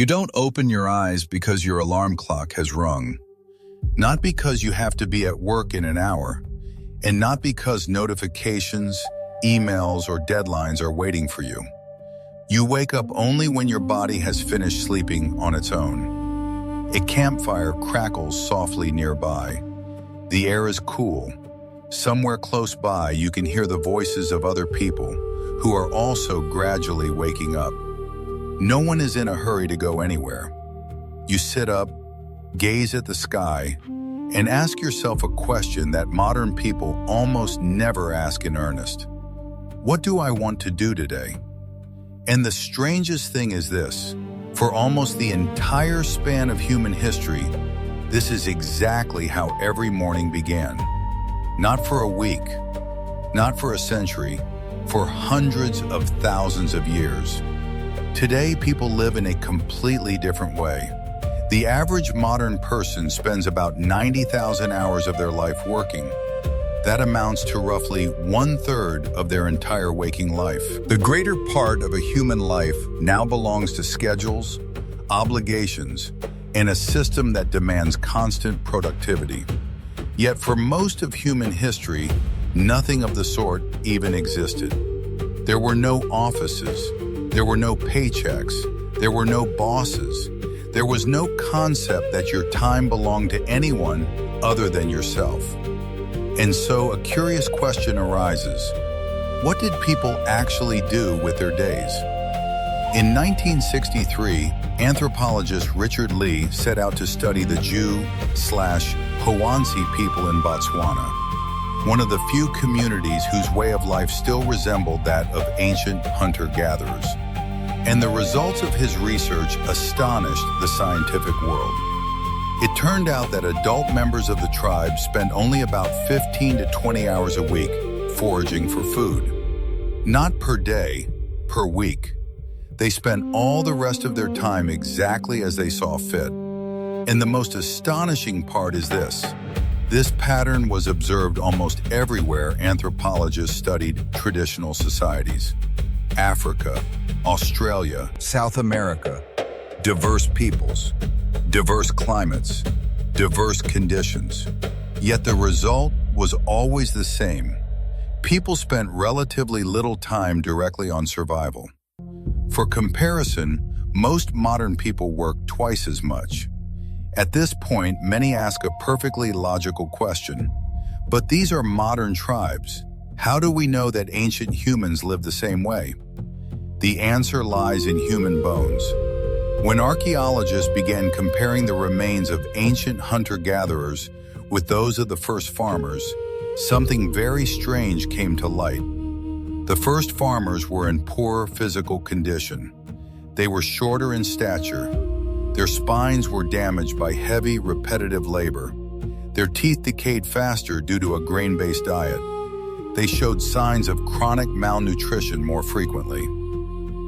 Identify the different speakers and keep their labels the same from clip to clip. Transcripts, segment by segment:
Speaker 1: You don't open your eyes because your alarm clock has rung, not because you have to be at work in an hour, and not because notifications, emails, or deadlines are waiting for you. You wake up only when your body has finished sleeping on its own. A campfire crackles softly nearby. The air is cool. Somewhere close by, you can hear the voices of other people who are also gradually waking up. No one is in a hurry to go anywhere. You sit up, gaze at the sky, and ask yourself a question that modern people almost never ask in earnest. What do I want to do today? And the strangest thing is this: for almost the entire span of human history, this is exactly how every morning began. Not for a week, not for a century, for hundreds of thousands of years. Today, people live in a completely different way. The average modern person spends about 90,000 hours of their life working. That amounts to roughly 1/3 of their entire waking life. The greater part of a human life now belongs to schedules, obligations, and a system that demands constant productivity. Yet for most of human history, nothing of the sort even existed. There were no offices, there were no paychecks, there were no bosses. There was no concept that your time belonged to anyone other than yourself. And so a curious question arises: what did people actually do with their days? In 1963, anthropologist Richard Lee set out to study the Jew/Poansi people in Botswana, one of the few communities whose way of life still resembled that of ancient hunter-gatherers. And the results of his research astonished the scientific world. It turned out that adult members of the tribe spent only about 15 to 20 hours a week foraging for food. Not per day, per week. They spent all the rest of their time exactly as they saw fit. And the most astonishing part is this: this pattern was observed almost everywhere anthropologists studied traditional societies. Africa, Australia, South America, diverse peoples, diverse climates, diverse conditions. Yet the result was always the same. People spent relatively little time directly on survival. For comparison, most modern people work twice as much. At this point, many ask a perfectly logical question: but these are modern tribes. How do we know that ancient humans lived the same way? The answer lies in human bones. When archaeologists began comparing the remains of ancient hunter-gatherers with those of the first farmers, something very strange came to light. The first farmers were in poor physical condition. They were shorter in stature. Their spines were damaged by heavy, repetitive labor. Their teeth decayed faster due to a grain-based diet. They showed signs of chronic malnutrition more frequently.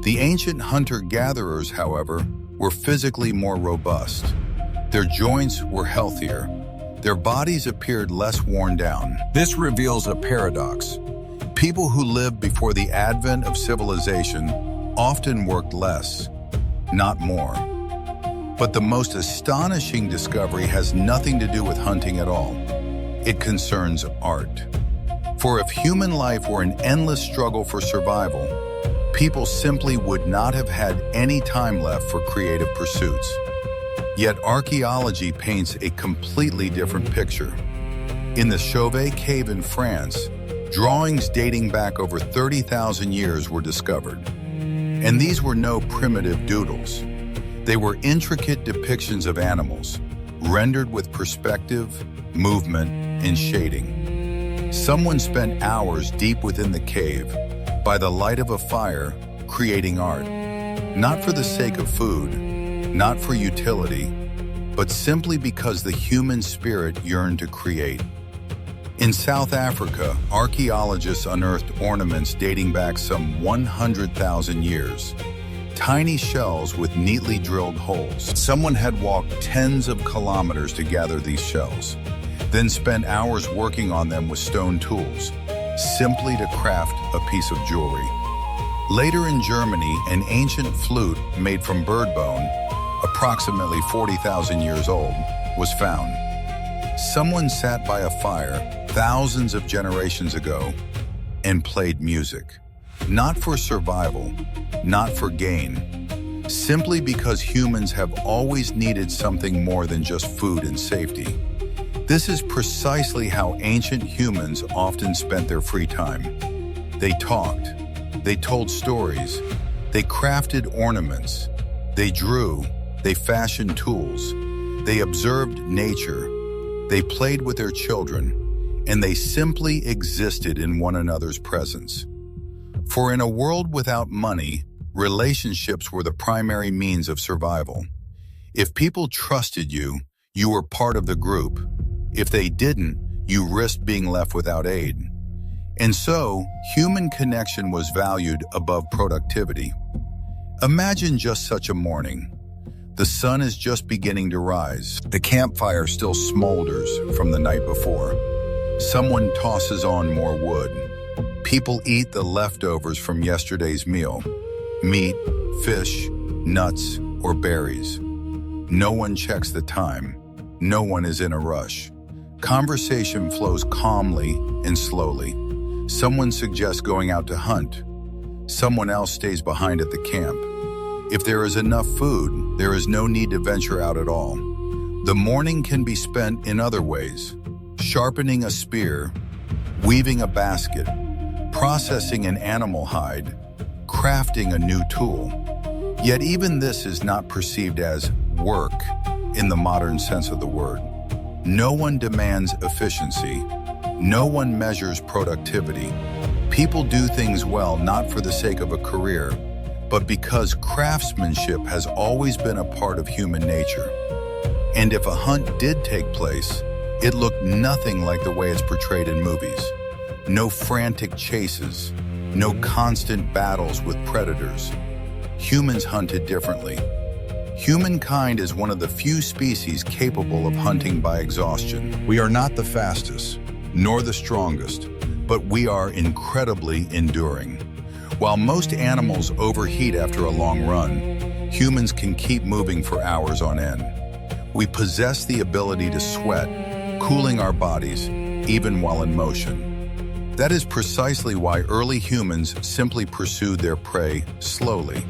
Speaker 1: The ancient hunter-gatherers, however, were physically more robust. Their joints were healthier. Their bodies appeared less worn down. This reveals a paradox. People who lived before the advent of civilization often worked less, not more. But the most astonishing discovery has nothing to do with hunting at all. It concerns art. For if human life were an endless struggle for survival, people simply would not have had any time left for creative pursuits. Yet archaeology paints a completely different picture. In the Chauvet Cave in France, drawings dating back over 30,000 years were discovered. And these were no primitive doodles. They were intricate depictions of animals, rendered with perspective, movement, and shading. Someone spent hours deep within the cave, by the light of a fire, creating art. Not for the sake of food, not for utility, but simply because the human spirit yearned to create. In South Africa, archaeologists unearthed ornaments dating back some 100,000 years. Tiny shells with neatly drilled holes. Someone had walked tens of kilometers to gather these shells, then spent hours working on them with stone tools, simply to craft a piece of jewelry. Later in Germany, an ancient flute made from bird bone approximately 40,000 years old, was found. Someone sat by a fire thousands of generations ago and played music. Not for survival, not for gain, simply because humans have always needed something more than just food and safety. This is precisely how ancient humans often spent their free time. They talked, they told stories, they crafted ornaments, they drew, they fashioned tools, they observed nature, they played with their children, and they simply existed in one another's presence. For in a world without money, relationships were the primary means of survival. If people trusted you, you were part of the group. If they didn't, you risked being left without aid. And so, human connection was valued above productivity. Imagine just such a morning. The sun is just beginning to rise. The campfire still smolders from the night before. Someone tosses on more wood. People eat the leftovers from yesterday's meal. Meat, fish, nuts, or berries. No one checks the time. No one is in a rush. Conversation flows calmly and slowly. Someone suggests going out to hunt. Someone else stays behind at the camp. If there is enough food, there is no need to venture out at all. The morning can be spent in other ways. Sharpening a spear, weaving a basket, processing an animal hide, crafting a new tool. Yet even this is not perceived as work in the modern sense of the word. No one demands efficiency. No one measures productivity. People do things well not for the sake of a career, but because craftsmanship has always been a part of human nature. And if a hunt did take place, it looked nothing like the way it's portrayed in movies. No frantic chases, no constant battles with predators. Humans hunted differently. Humankind is one of the few species capable of hunting by exhaustion. We are not the fastest, nor the strongest, but we are incredibly enduring. While most animals overheat after a long run, humans can keep moving for hours on end. We possess the ability to sweat, cooling our bodies, even while in motion. That is precisely why early humans simply pursued their prey slowly,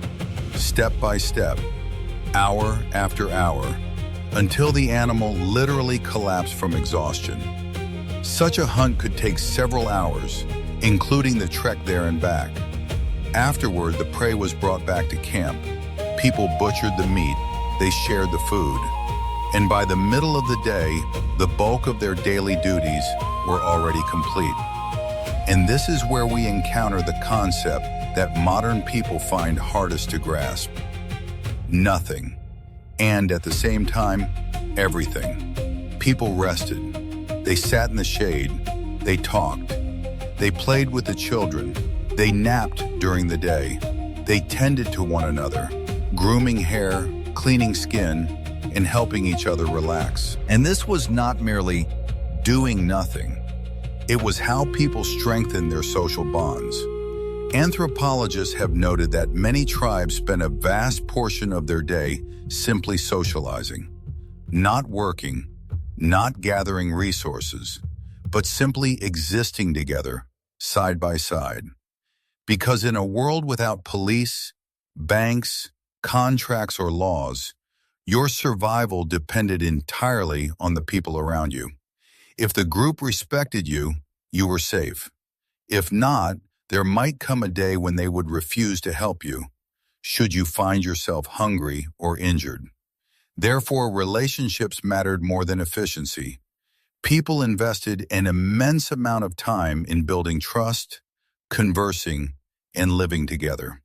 Speaker 1: step by step, hour after hour, until the animal literally collapsed from exhaustion. Such a hunt could take several hours, including the trek there and back. Afterward, the prey was brought back to camp. People butchered the meat, they shared the food, and by the middle of the day, the bulk of their daily duties were already complete. And this is where we encounter the concept that modern people find hardest to grasp. Nothing. And at the same time, everything. People rested. They sat in the shade. They talked. They played with the children. They napped during the day. They tended to one another, grooming hair, cleaning skin, and helping each other relax. And this was not merely doing nothing. It was how people strengthened their social bonds. Anthropologists have noted that many tribes spent a vast portion of their day simply socializing, not working, not gathering resources, but simply existing together, side by side. Because in a world without police, banks, contracts, or laws, your survival depended entirely on the people around you. If the group respected you, you were safe. If not, there might come a day when they would refuse to help you, should you find yourself hungry or injured. Therefore, relationships mattered more than efficiency. People invested an immense amount of time in building trust, conversing, and living together.